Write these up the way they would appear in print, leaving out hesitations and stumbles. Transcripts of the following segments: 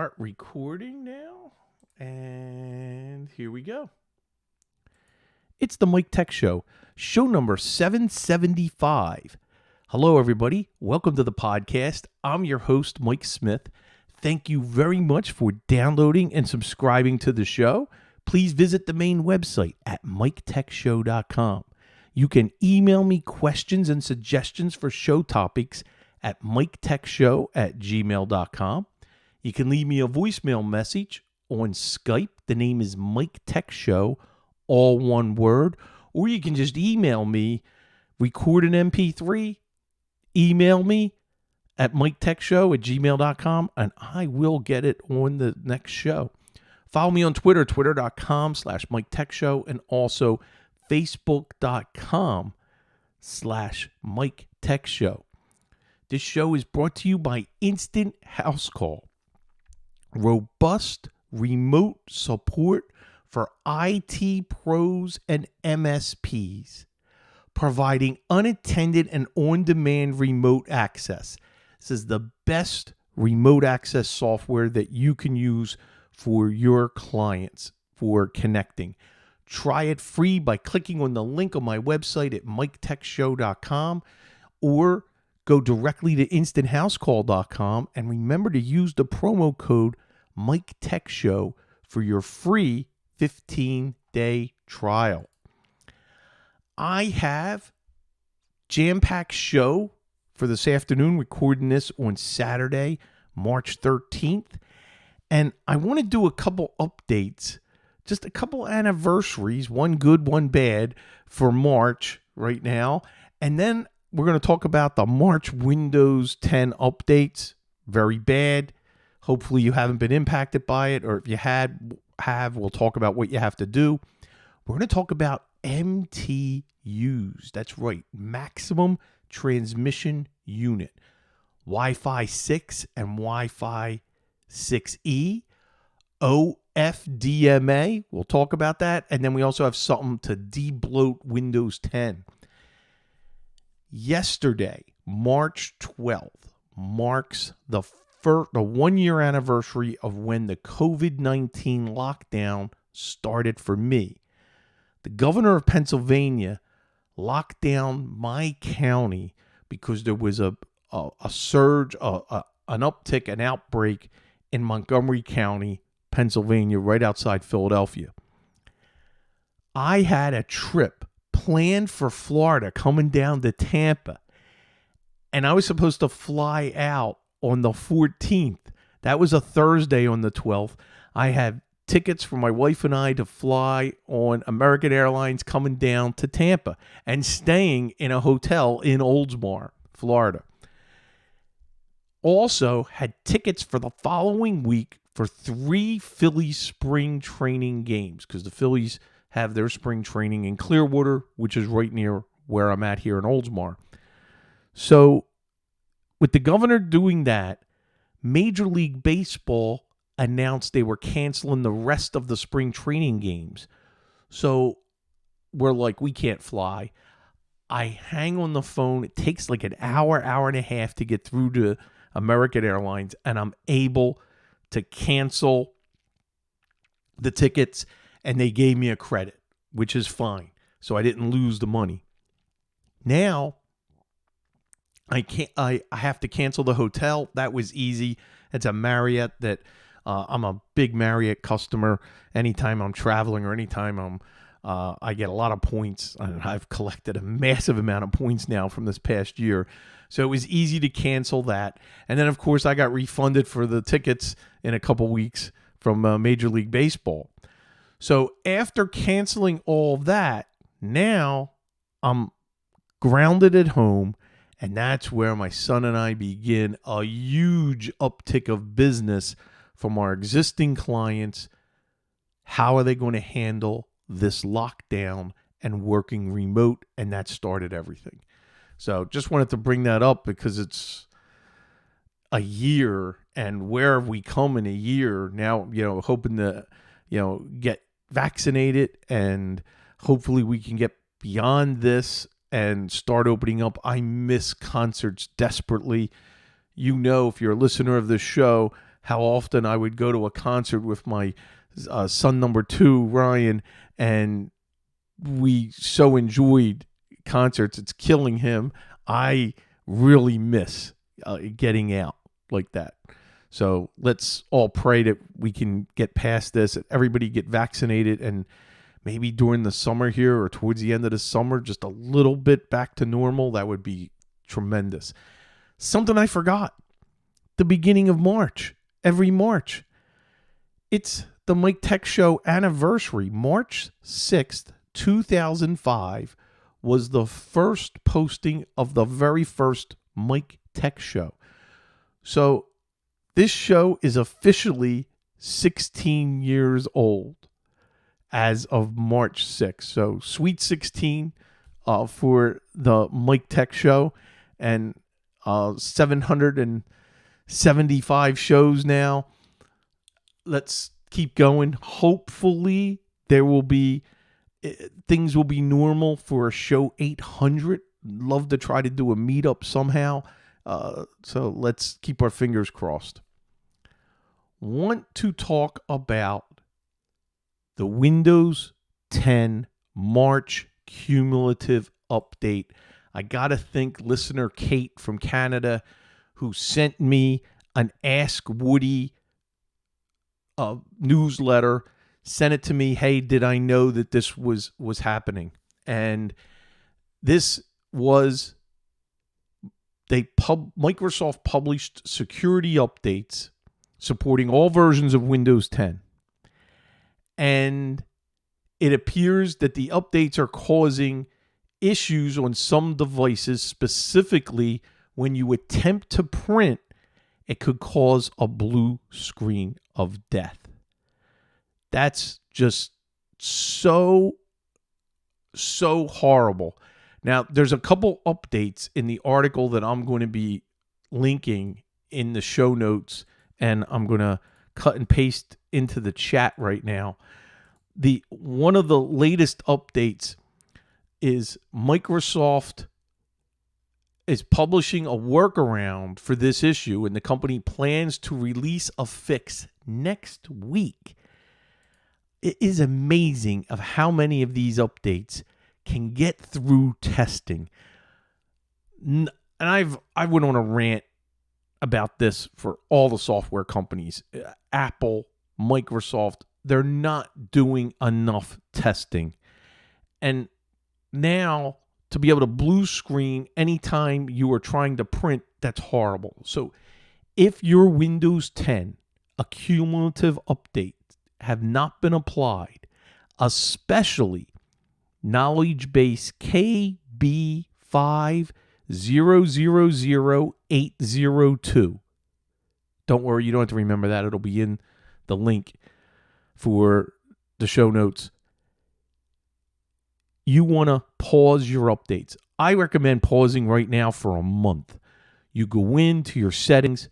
start recording now, and here we go. It's the Mike Tech Show, show number 775. Hello, everybody. Welcome to the podcast. I'm your host, Mike Smith. Thank you very much for downloading and subscribing to the show. Please visit the main website at miketechshow.com. You can email me questions and suggestions for show topics at miketechshow@gmail.com. You can leave me a voicemail message on Skype. The name is Mike Tech Show, all one word. Or you can just email me, record an MP3, email me at miketechshow@gmail.com, and I will get it on the next show. Follow me on Twitter, twitter.com/MikeTechShow, and also facebook.com/MikeTechShow. This show is brought to you by Instant House Call. Robust remote support for IT pros and MSPs, providing unattended and on-demand remote access. This is the best remote access software that you can use for your clients for connecting. Try it free by clicking on the link on my website at miketechshow.com, or go directly to instanthousecall.com and remember to use the promo code MikeTechShow for your free 15-day trial. I have jam-packed show for this afternoon, recording this on Saturday, March 13th. And I want to do a couple updates, just a couple anniversaries, one good, one bad, for March right now. And then we're going to talk about the March Windows 10 updates. Very bad. Hopefully you haven't been impacted by it, or if you have, we'll talk about what you have to do. We're going to talk about MTUs. That's right, Maximum Transmission Unit. Wi-Fi 6 and Wi-Fi 6E. OFDMA. We'll talk about that. And then we also have something to debloat Windows 10. Yesterday, March 12th, marks the 1-year anniversary of when the COVID-19 lockdown started for me. The governor of Pennsylvania locked down my county because there was a surge, an uptick, an outbreak in Montgomery County, Pennsylvania, right outside Philadelphia. I had a trip planned for Florida coming down to Tampa, and I was supposed to fly out on the 14th. That was a Thursday on the 12th. I had tickets for my wife and I to fly on American Airlines coming down to Tampa and staying in a hotel in Oldsmar, Florida. Also had tickets for the following week for 3 Phillies spring training games, because the Phillies have their spring training in Clearwater, which is right near where I'm at here in Oldsmar. So with the governor doing that, Major League Baseball announced they were canceling the rest of the spring training games. So we're like, we can't fly. I hang on the phone. It takes like an hour, hour and a half to get through to American Airlines, and I'm able to cancel the tickets, and they gave me a credit, which is fine. So I didn't lose the money. Now I have to cancel the hotel. That was easy. It's a Marriott that I'm a big Marriott customer. Anytime I'm traveling or anytime I get a lot of points, and I've collected a massive amount of points now from this past year. So it was easy to cancel that. And then, of course, I got refunded for the tickets in a couple weeks from Major League Baseball. So after canceling all that, now I'm grounded at home. And that's where my son and I begin a huge uptick of business from our existing clients. How are they going to handle this lockdown and working remote? And that started everything. So just wanted to bring that up because it's a year, and where have we come in a year now, hoping to, get vaccinated, and hopefully we can get beyond this and start opening up. I miss concerts desperately. If you're a listener of this show, how often I would go to a concert with my son number 2, Ryan, and we so enjoyed concerts. It's killing him. I really miss getting out like that. So let's all pray that we can get past this, that everybody get vaccinated, and maybe during the summer here or towards the end of the summer, just a little bit back to normal. That would be tremendous. Something I forgot. The beginning of March. Every March. It's the Mike Tech Show anniversary. March 6th, 2005 was the first posting of the very first Mike Tech Show. So this show is officially 16 years old as of March 6th. So sweet 16 for the Mike Tech Show, and 775 shows now. Let's keep going. Hopefully there will be things will be normal for show 800. Love to try to do a meetup somehow. So let's keep our fingers crossed. Want to talk about the Windows 10 March cumulative update. I got to thank listener Kate from Canada, who sent me an Ask Woody newsletter, sent it to me. Hey, did I know that this was happening? And this was, Microsoft published security updates supporting all versions of Windows 10. And it appears that the updates are causing issues on some devices, specifically when you attempt to print, it could cause a blue screen of death. That's just so horrible. Now, there's a couple updates in the article that I'm going to be linking in the show notes, and I'm going to cut and paste into the chat right now. One of the latest updates is Microsoft is publishing a workaround for this issue, and the company plans to release a fix next week. It is amazing of how many of these updates can get through testing. And I went on a rant about this for all the software companies. Apple, Microsoft, they're not doing enough testing. And now to be able to blue screen anytime you are trying to print, that's horrible. So if your Windows 10, a cumulative update, have not been applied, especially knowledge base KB5000802. Don't worry, you don't have to remember that. It'll be in the link for the show notes. You want to pause your updates. I recommend pausing right now for a month. You go into your settings,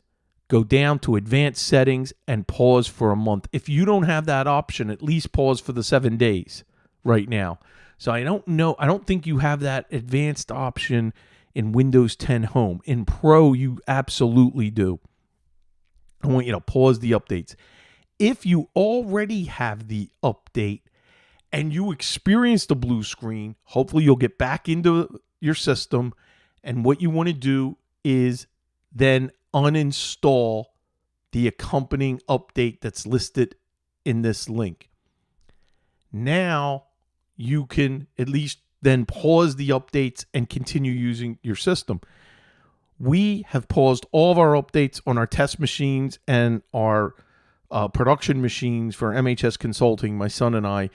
go down to advanced settings, and pause for a month. If you don't have that option, at least pause for the 7 days right now. So I don't think you have that advanced option in Windows 10 Home. In Pro, you absolutely do. I want you to pause the updates. If you already have the update and you experience the blue screen, hopefully you'll get back into your system. And what you want to do is then uninstall the accompanying update that's listed in this link. Now you can at least then pause the updates and continue using your system. We have paused all of our updates on our test machines and our production machines for MHS Consulting, my son and I.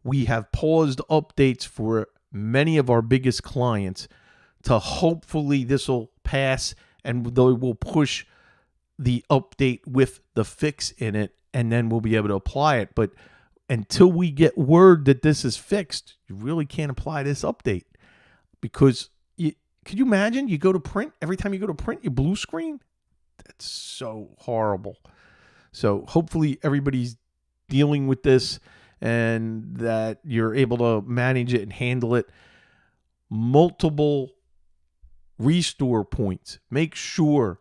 We have paused updates for many of our biggest clients to hopefully this will pass and they will push the update with the fix in it, and then we'll be able to apply it. But until we get word that this is fixed, you really can't apply this update, because could you imagine you go to print, every time you go to print, you blue screen? That's so horrible. So hopefully everybody's dealing with this and that you're able to manage it and handle it. Multiple restore points. Make sure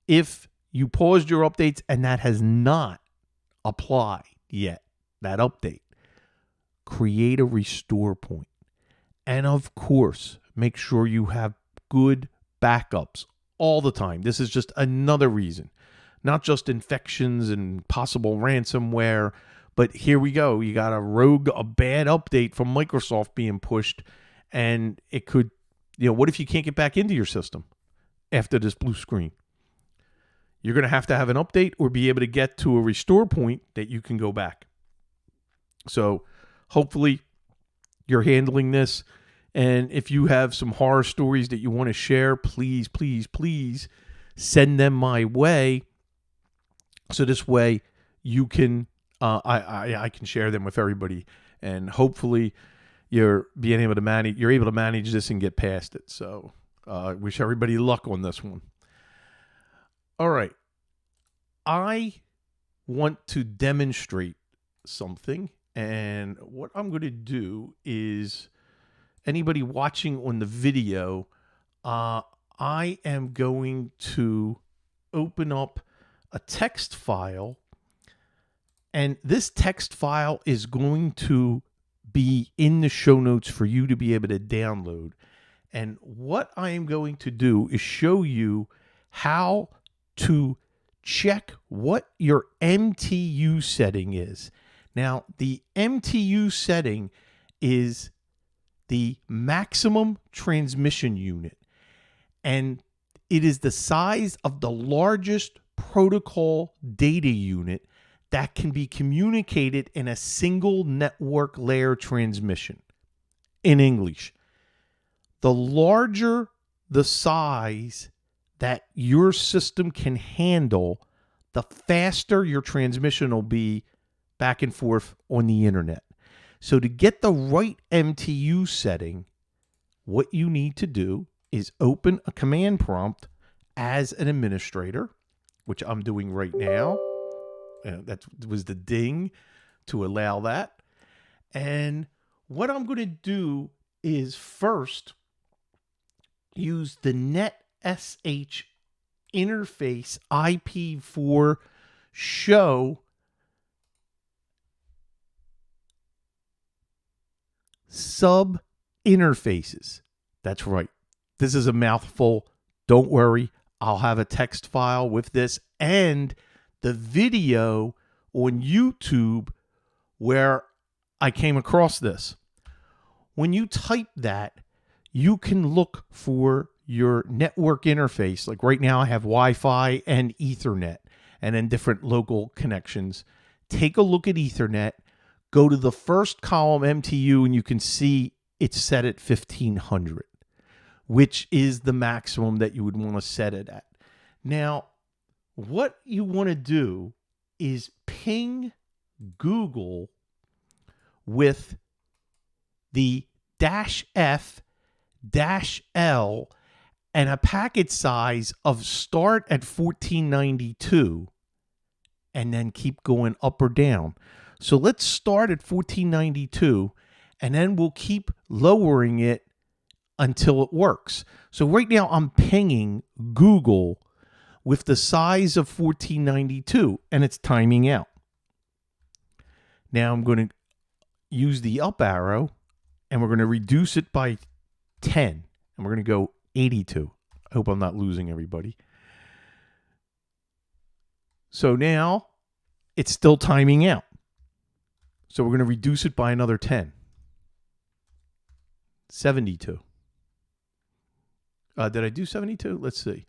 if you paused your updates and that has not applied yet, that update, create a restore point. And of course, make sure you have good backups all the time. This is just another reason, not just infections and possible ransomware, but here we go. You got a bad update from Microsoft being pushed, and it could, what if you can't get back into your system after this blue screen? You're going to have an update or be able to get to a restore point that you can go back. So hopefully you're handling this. And if you have some horror stories that you want to share, please, please, please send them my way. So this way you can, I can share them with everybody. And hopefully you're able to manage this and get past it. So I wish everybody luck on this one. All right. I want to demonstrate something. And what I'm going to do is, anybody watching on the video, I am going to open up a text file. And this text file is going to be in the show notes for you to be able to download. And what I am going to do is show you how to check what your MTU setting is. Now, the MTU setting is the maximum transmission unit, and it is the size of the largest protocol data unit that can be communicated in a single network layer transmission. In English, the larger the size that your system can handle, the faster your transmission will be back and forth on the internet. So to get the right MTU setting, what you need to do is open a command prompt as an administrator, which I'm doing right now. That was the ding to allow that. And what I'm going to do is first use the NetSH interface IP4 show sub interfaces. That's right. This is a mouthful. Don't worry. I'll have a text file with this and the video on YouTube where I came across this. When you type that, you can look for your network interface. Like right now I have Wi-Fi and Ethernet and then different local connections. Take a look at Ethernet. Go to the first column MTU and you can see it's set at 1500, which is the maximum that you would want to set it at. Now, what you want to do is ping Google with the -F -L and a packet size of start at 1492 and then keep going up or down. So let's start at 1492 and then we'll keep lowering it until it works. So right now I'm pinging Google with the size of 1492 and it's timing out. Now I'm going to use the up arrow and we're going to reduce it by 10 and we're going to go 82. I hope I'm not losing everybody. So now it's still timing out. So we're going to reduce it by another 10. 72. Did I do 72? Let's see.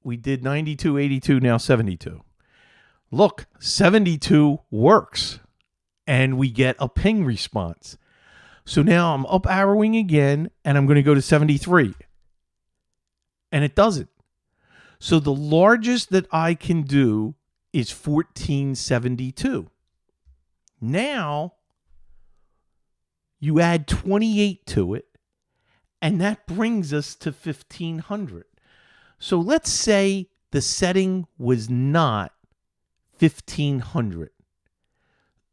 We did 92, 82, now 72. Look, 72 works. And we get a ping response. So now I'm up arrowing again, and I'm going to go to 73. And it doesn't. So the largest that I can do is 1472. Now, you add 28 to it, and that brings us to 1500. So let's say the setting was not 1500.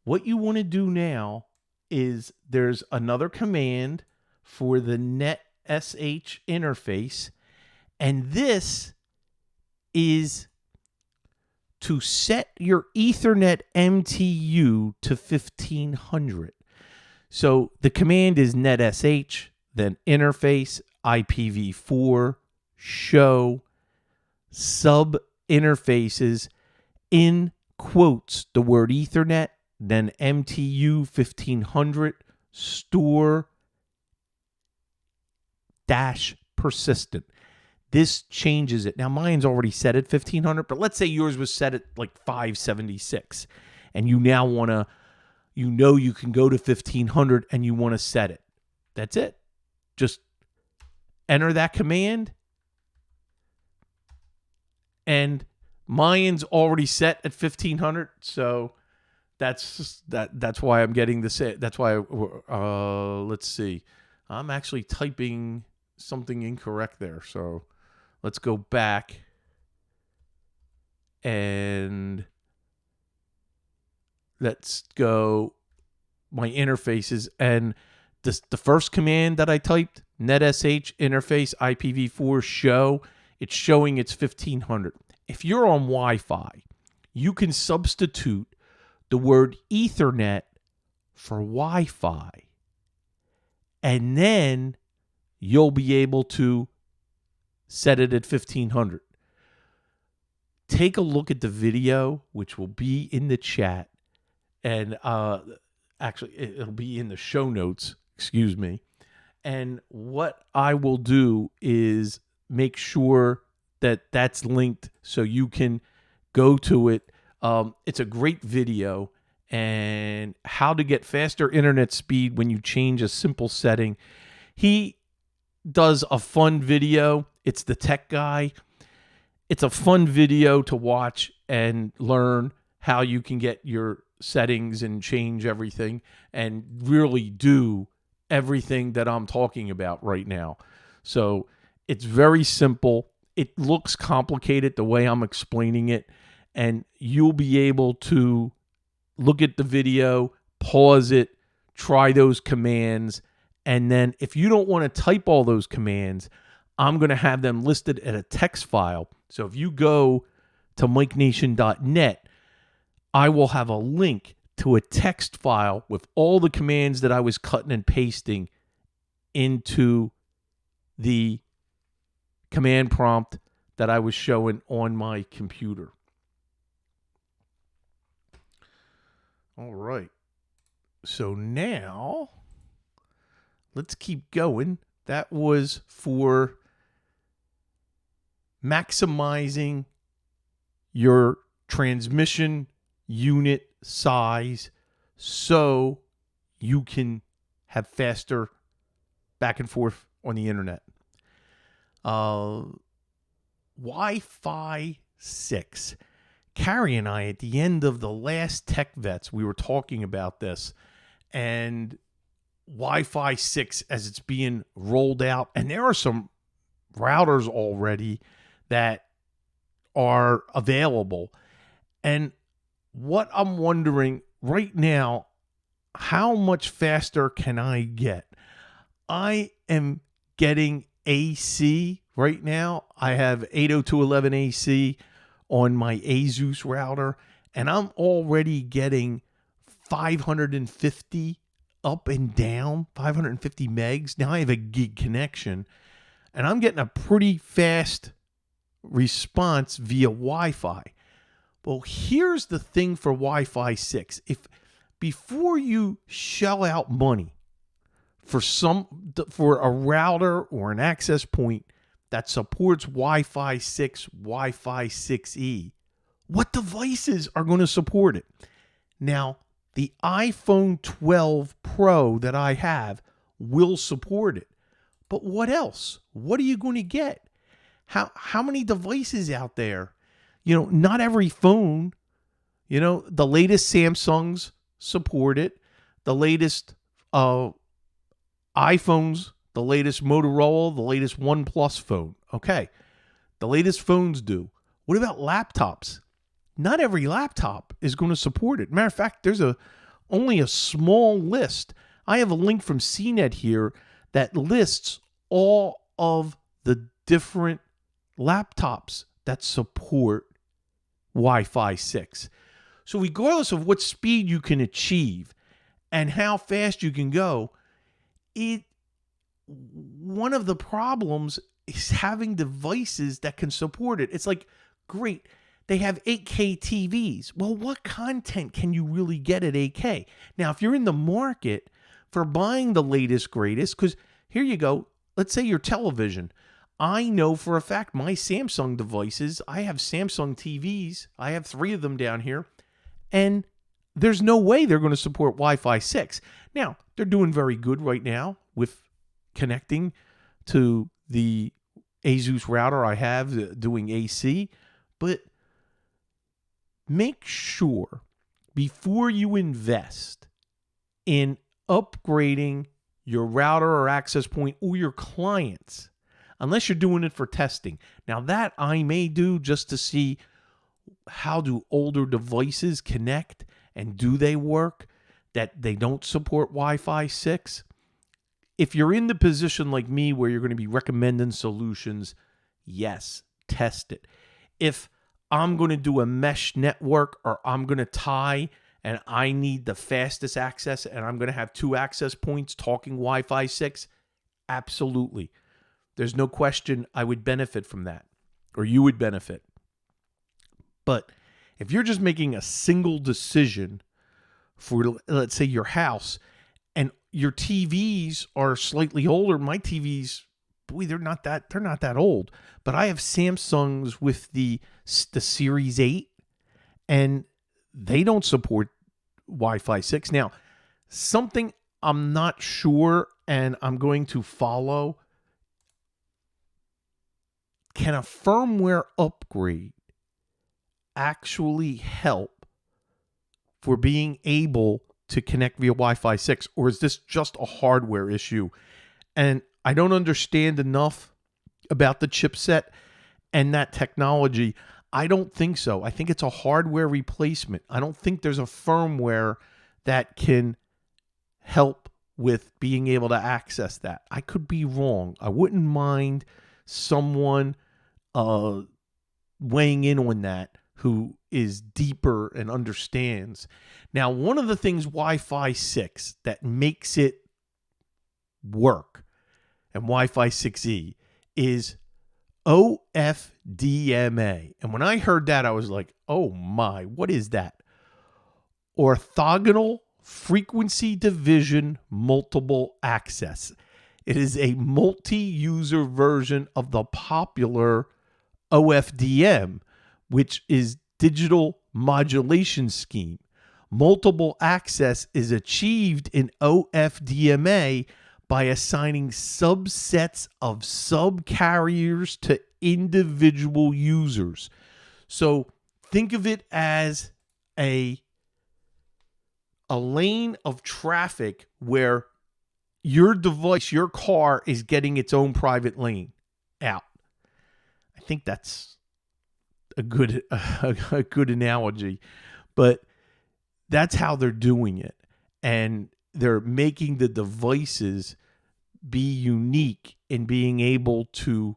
What you want to do now is there's another command for the NetSH interface, and this is to set your Ethernet MTU to 1500. So the command is netsh, then interface IPv4 show sub interfaces in quotes the word Ethernet, then MTU 1500 store dash persistent. This changes it. Now, mine's already set at 1500, but let's say yours was set at like 576, and you now want to, you can go to 1500 and you want to set it. That's it. Just enter that command, and mine's already set at 1500, so that's why I'm getting this. That's why, let's see. I'm actually typing something incorrect there, so let's go back and let's go my interfaces. And the first command that I typed, netsh interface IPv4 show, it's showing it's 1500. If you're on Wi-Fi, you can substitute the word Ethernet for Wi-Fi, and then you'll be able to set it at 1500. Take a look at the video, which will be in the chat, and actually it'll be in the show notes, excuse me. And what I will do is make sure that that's linked so you can go to it. It's a great video, and how to get faster internet speed when you change a simple setting. He does a fun video. It's the tech guy. It's a fun video to watch and learn how you can get your settings and change everything and really do everything that I'm talking about right now. So it's very simple. It looks complicated the way I'm explaining it, and you'll be able to look at the video, pause it, try those commands, and then if you don't want to type all those commands, I'm going to have them listed at a text file. So if you go to MikeNation.net, I will have a link to a text file with all the commands that I was cutting and pasting into the command prompt that I was showing on my computer. All right. So now let's keep going. That was for maximizing your transmission unit size so you can have faster back and forth on the internet. Wi-Fi 6. Carrie and I, at the end of the last Tech Vets, we were talking about this, and Wi-Fi 6 as it's being rolled out, and there are some routers already that are available. And what I'm wondering right now, how much faster can I get? I am getting AC right now. I have 802.11 AC on my Asus router, and I'm already getting 550 up and down, 550 megs. Now I have a gig connection, and I'm getting a pretty fast response via Wi-Fi. Well, here's the thing for Wi-Fi 6. If before you shell out money for a router or an access point that supports Wi-Fi 6, Wi-Fi 6E, what devices are going to support it? Now, the iPhone 12 Pro that I have will support it. But what else? What are you going to get? How many devices out there? You know, not every phone, you know, the latest Samsungs support it. The latest iPhones, the latest Motorola, the latest OnePlus phone. Okay, the latest phones do. What about laptops? Not every laptop is going to support it. Matter of fact, there's only a small list. I have a link from CNET here that lists all of the different laptops that support Wi-Fi 6. So regardless of what speed you can achieve and how fast you can go, one of the problems is having devices that can support it. It's like, great, they have 8K TVs. Well, what content can you really get at 8K? Now, if you're in the market for buying the latest, greatest, because here you go, let's say your television. I know for a fact my Samsung devices, I have Samsung TVs. I have 3 of them down here. And there's no way they're going to support Wi-Fi 6. Now, they're doing very good right now with connecting to the Asus router I have doing AC. But make sure before you invest in upgrading your router or access point or your clients, unless you're doing it for testing. Now that I may do just to see how do older devices connect and do they work, that they don't support Wi-Fi 6. If you're in the position like me where you're going to be recommending solutions, yes, test it. If I'm going to do a mesh network or I'm going to tie and I need the fastest access and I'm going to have 2 access points talking Wi-Fi 6, absolutely. There's no question I would benefit from that, or you would benefit. But if you're just making a single decision for, let's say, your house, and your TVs are slightly older, my TVs, boy, they're not that old. But I have Samsungs with the Series 8, and they don't support Wi-Fi 6. Now, something I'm not sure, and I'm going to follow. Can a firmware upgrade actually help for being able to connect via Wi-Fi 6? Or is this just a hardware issue? And I don't understand enough about the chipset and that technology. I don't think so. I think it's a hardware replacement. I don't think there's a firmware that can help with being able to access that. I could be wrong. I wouldn't mind someone weighing in on that who is deeper and understands. Now, one of the things Wi-Fi 6 that makes it work, and Wi-Fi 6E, is OFDMA. And when I heard that, I was like, oh my, what is that? Orthogonal Frequency Division Multiple Access. It is a multi-user version of the popular OFDM, which is Digital Modulation Scheme. Multiple access is achieved in OFDMA by assigning subsets of subcarriers to individual users. So think of it as a lane of traffic where your device, your car, is getting its own private lane out. I think that's a good analogy, but that's how they're doing it. And they're making the devices be unique in being able to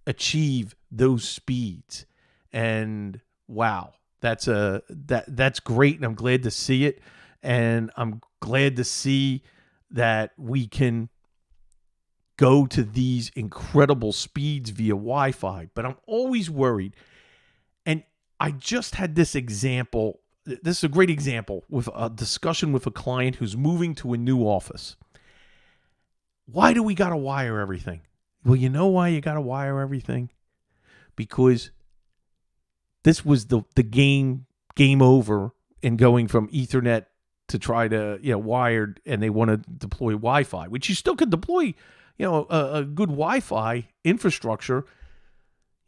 achieve those speeds. And wow, that's great, and I'm glad to see it. And I'm glad to see that we can go to these incredible speeds via Wi-Fi. But I'm always worried. And I just had this example. This is a great example with a discussion with a client who's moving to a new office. Why do we got to wire everything? Well, you know why you got to wire everything? Because this was the game over in going from Ethernet to try to, wired, and they want to deploy Wi-Fi, which you still could deploy, a good Wi-Fi infrastructure.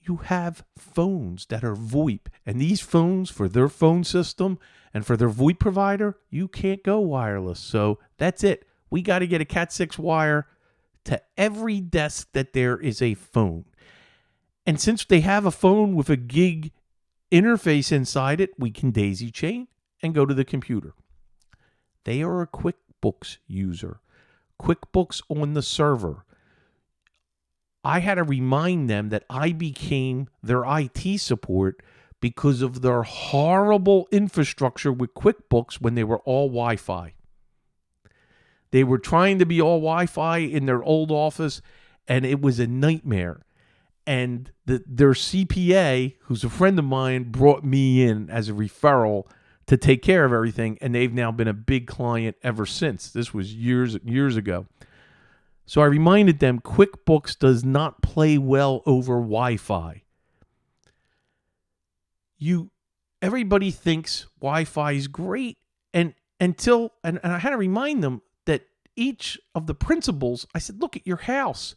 You have phones that are VoIP, and these phones, for their phone system and for their VoIP provider, you can't go wireless. So that's it. We got to get a Cat 6 wire to every desk that there is a phone. And since they have a phone with a gig interface inside it, we can daisy chain and go to the computer. They are a QuickBooks user. QuickBooks on the server. I had to remind them that I became their IT support because of their horrible infrastructure with QuickBooks when they were all Wi-Fi. They were trying to be all Wi-Fi in their old office, and it was a nightmare. And their CPA, who's a friend of mine, brought me in as a referral to take care of everything, and they've now been a big client ever since. This was years ago. So I reminded them QuickBooks does not play well over Wi-Fi. Everybody thinks Wi-Fi is great, and I had to remind them that each of the principals, I said, look at your house.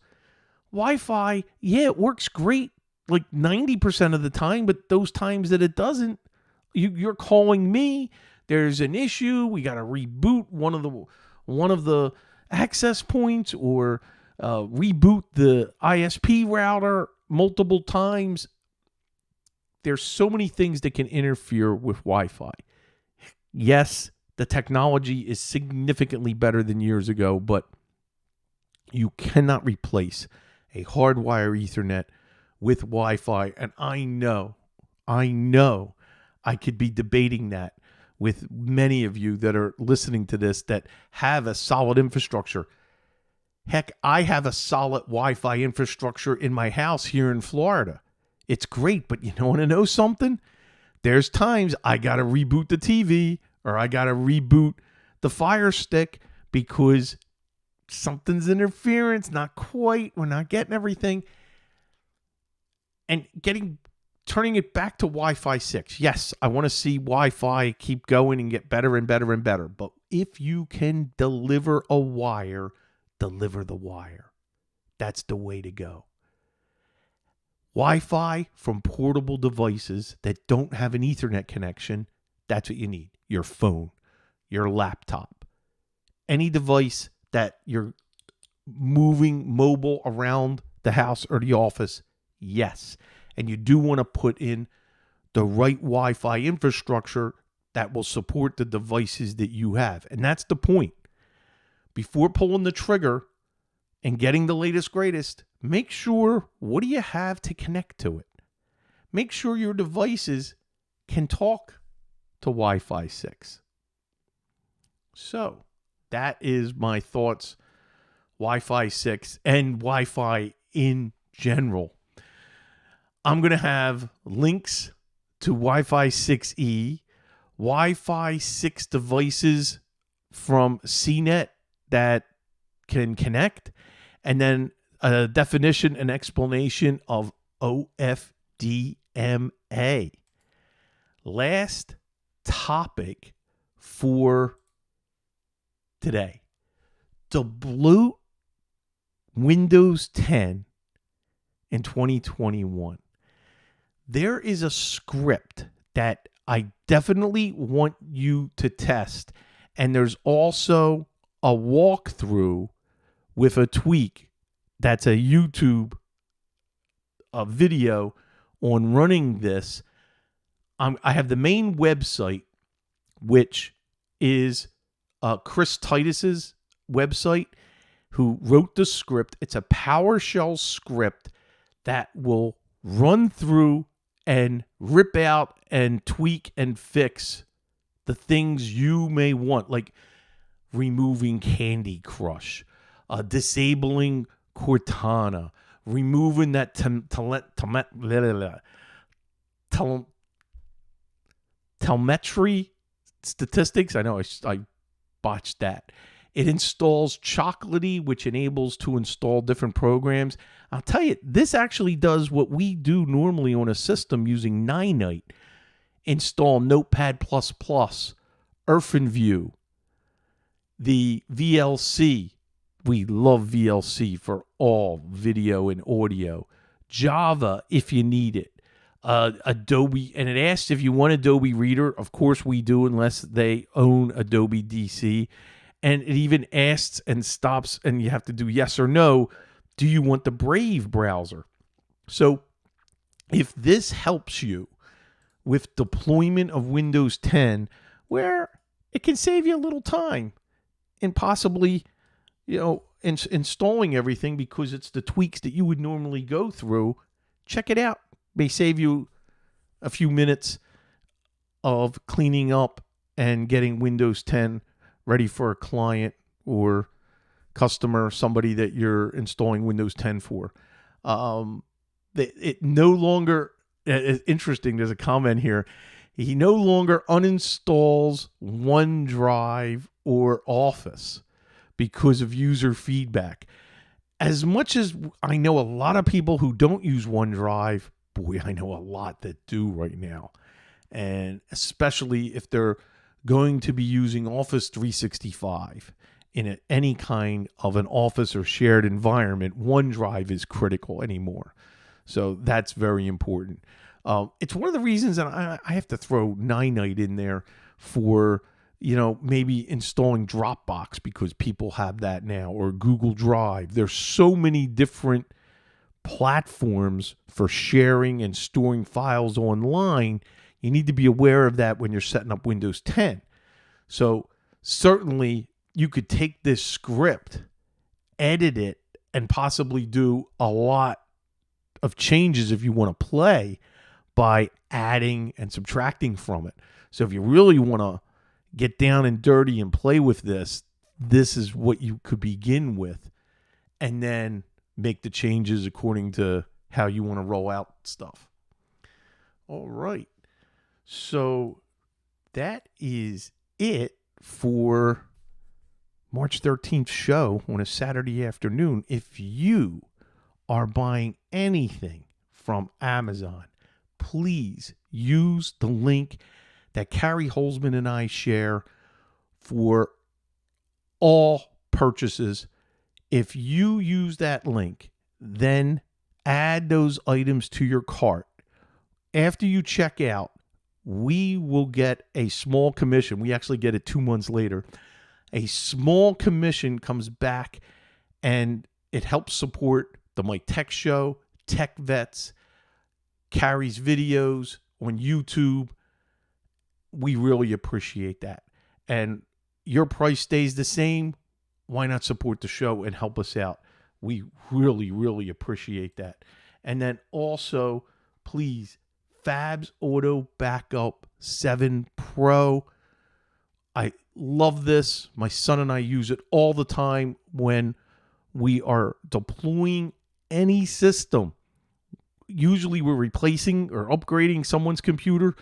Wi-Fi, yeah, it works great like 90% of the time, but those times that it doesn't, you're calling me. There's an issue. We got to reboot one of the access points or reboot the ISP router multiple times. There's so many things that can interfere with Wi-Fi. Yes, the technology is significantly better than years ago, but you cannot replace a hardwire Ethernet with Wi-Fi. And I know I could be debating that with many of you that are listening to this that have a solid infrastructure. Heck, I have a solid Wi-Fi infrastructure in my house here in Florida. It's great, but you want to know something? There's times I got to reboot the TV or I got to reboot the Fire Stick because something's interference, not quite. We're not getting everything. And turning it back to Wi-Fi 6. Yes, I want to see Wi-Fi keep going and get better and better and better. But if you can deliver a wire, deliver the wire. That's the way to go. Wi-Fi from portable devices that don't have an Ethernet connection, that's what you need. Your phone, your laptop, any device that you're moving mobile around the house or the office, yes. And you do want to put in the right Wi-Fi infrastructure that will support the devices that you have. And that's the point. Before pulling the trigger and getting the latest, greatest, make sure, what do you have to connect to it? Make sure your devices can talk to Wi-Fi 6. So that is my thoughts, Wi-Fi 6 and Wi-Fi in general. I'm going to have links to Wi-Fi 6E, Wi-Fi 6 devices from CNET that can connect, and then a definition and explanation of OFDMA. Last topic for today. Debloat Windows 10 in 2021. There is a script that I definitely want you to test, and there's also a walkthrough with a tweak that's a YouTube video on running this. I have the main website, which is Chris Titus's website, who wrote the script. It's a PowerShell script that will run through and rip out and tweak and fix the things you may want, like removing Candy Crush, disabling Cortana, removing that telemetry statistics. I know I botched that. It installs Chocolatey, which enables to install different programs. I'll tell you, this actually does what we do normally on a system using Ninite. Install Notepad++, OrphanView, the VLC. We love VLC for all video and audio. Java, if you need it. Adobe, and it asks if you want Adobe Reader. Of course we do, unless they own Adobe DC. And it even asks and stops, and you have to do yes or no. Do you want the Brave browser? So if this helps you with deployment of Windows 10, where it can save you a little time and possibly, installing everything, because it's the tweaks that you would normally go through, check it out. May save you a few minutes of cleaning up and getting Windows 10 ready for a client or customer, somebody that you're installing Windows 10 for. It no longer, it's interesting, there's a comment here. He no longer uninstalls OneDrive or Office because of user feedback. As much as I know a lot of people who don't use OneDrive, boy, I know a lot that do right now. And especially if they're going to be using Office 365 in any kind of an office or shared environment, OneDrive is critical anymore. So that's very important. It's one of the reasons that I have to throw Ninite in there for, maybe installing Dropbox, because people have that now, or Google Drive. There's so many different platforms for sharing and storing files online. You need to be aware of that when you're setting up Windows 10. So certainly you could take this script, edit it, and possibly do a lot of changes if you want to play by adding and subtracting from it. So if you really want to get down and dirty and play with this, this is what you could begin with, and then make the changes according to how you want to roll out stuff. All right. So that is it for March 13th show on a Saturday afternoon. If you are buying anything from Amazon, please use the link that Carrie Holzman and I share for all purchases. If you use that link, then add those items to your cart. After you check out, we will get a small commission. We actually get it 2 months later. A small commission comes back, and it helps support the My Tech Show, Tech Vets, Carrie's videos on YouTube. We really appreciate that. And your price stays the same. Why not support the show and help us out? We really, really appreciate that. And then also, please, Fabs Auto Backup 7 Pro. I love this. My son and I use it all the time when we are deploying any system. Usually we're replacing or upgrading someone's computer.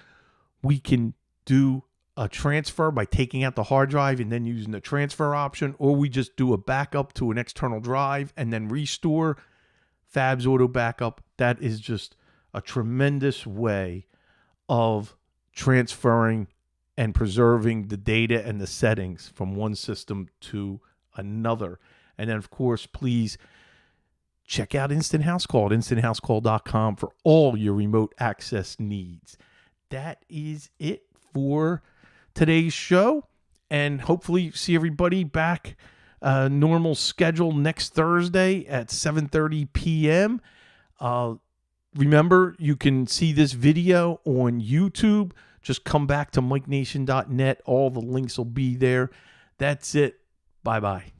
We can do a transfer by taking out the hard drive and then using the transfer option, or we just do a backup to an external drive and then restore. Fabs Auto Backup, that is just a tremendous way of transferring and preserving the data and the settings from one system to another. And then, of course, please check out Instant House Call at instanthousecall.com for all your remote access needs. That is it for today's show, and hopefully see everybody back normal schedule next Thursday at 7:30 p.m. Remember, you can see this video on YouTube. Just come back to MikeNation.net. All the links will be there. That's it. Bye-bye.